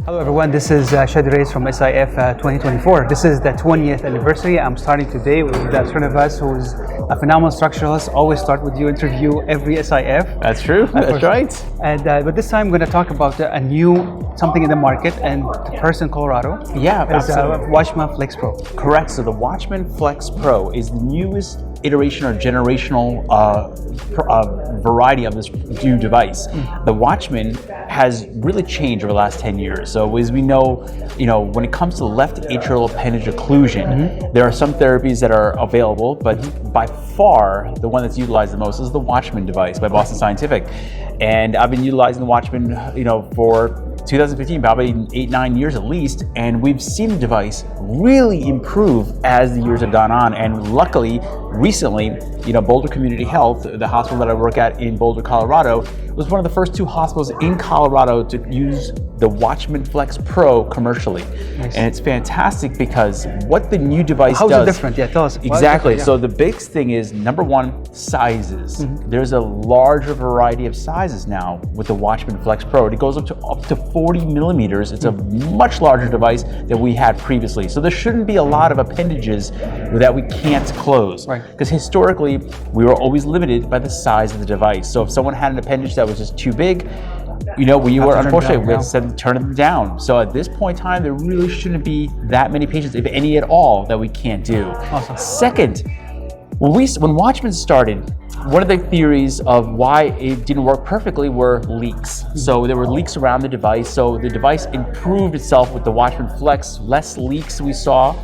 Hello everyone, this is Chadi Alraies from SIF 2024. This is the 20th anniversary. I'm starting today with Srinivas, who is a phenomenal structuralist. Always start with you interview every SIF. That's true, that's right. And but this time I'm going to talk about a new something in the market, and the first in Colorado. Yeah, is Watchman Flex Pro. Correct, so the Watchman Flex Pro is the newest iteration or generational variety of this new device. The Watchman has really changed over the last 10 years. So as we know, when it comes to left atrial appendage occlusion, there are some therapies that are available, but by far the one that's utilized the most is the Watchman device by Boston Scientific. And I've been utilizing the Watchman, for 2015, probably 8-9 years at least, and we've seen the device really improve as the years have gone on. And luckily, recently, Boulder Community Health, the hospital that I work at in Boulder, Colorado, was one of the first 2 hospitals in Colorado to use the Watchman Flex Pro commercially. Nice. And it's fantastic because what the new device does... How is it different? Yeah, tell us. Exactly. Yeah. So the big thing is, number one, sizes. There's a larger variety of sizes now with the Watchman Flex Pro. It goes up to 40 millimeters. It's a much larger device than we had previously. So there shouldn't be a lot of appendages that we can't close. Right. Because historically, we were always limited by the size of the device. So if someone had an appendage that was just too big, we were unfortunately we had to turn them down. So at this point in time, there really shouldn't be that many patients, if any at all, that we can't do. Awesome. Second, when Watchman started, one of the theories of why it didn't work perfectly were leaks. So there were leaks around the device. So the device improved itself with the Watchman Flex, less leaks we saw,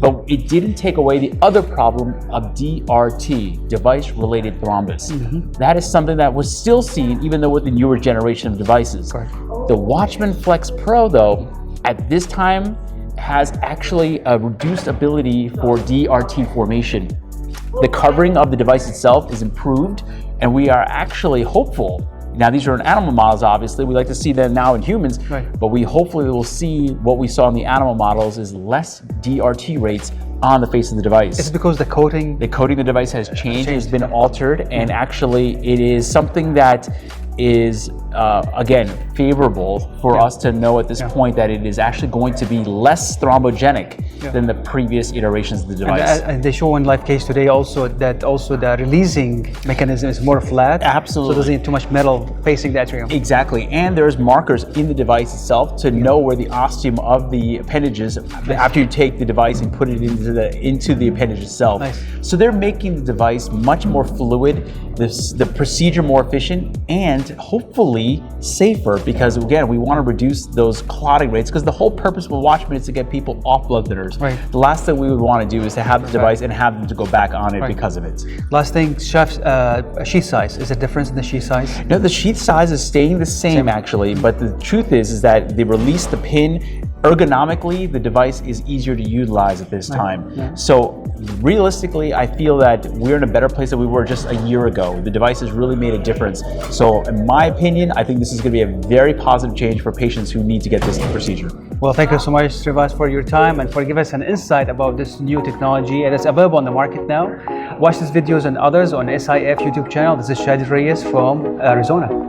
but it didn't take away the other problem of DRT, device-related thrombus. That is something that was still seen even though with the newer generation of devices. Correct. The Watchman Flex Pro, though, at this time has actually a reduced ability for DRT formation. The covering of the device itself is improved, and we are actually hopeful. Now, these are in animal models, obviously. We like to see them now in humans, but we hopefully will see what we saw in the animal models is less DRT rates on the face of the device. It's because the coating of the device has changed, has been altered, and actually it is something that is, again, favorable for us to know at this point that it is actually going to be less thrombogenic than the previous iterations of the device. And they show in live case today also that the releasing mechanism is more flat. Absolutely. So it doesn't need too much metal facing the atrium. Exactly, and there's markers in the device itself to know where the ostium of the appendages after you take the device and put it into the appendage itself. Nice. So they're making the device much more fluid, the procedure more efficient, and hopefully safer, because again, we want to reduce those clotting rates, because the whole purpose of a Watchman is to get people off blood thinners. Right. The last thing we would want to do is to have the device and have them to go back on it because of it. Last thing, Chef, sheath size. Is there a difference in the sheath size? No, the sheath size is staying the same actually, but the truth is that they release the pin. Ergonomically, the device is easier to utilize at this time. So realistically, I feel that we're in a better place than we were just a year ago. The device has really made a difference. So in my opinion, I think this is going to be a very positive change for patients who need to get this procedure. Well, thank you so much, Srinivas, for your time and for giving us an insight about this new technology. It is available on the market now. Watch these videos and others on SIF YouTube channel. This is Chadi Alraies from Arizona.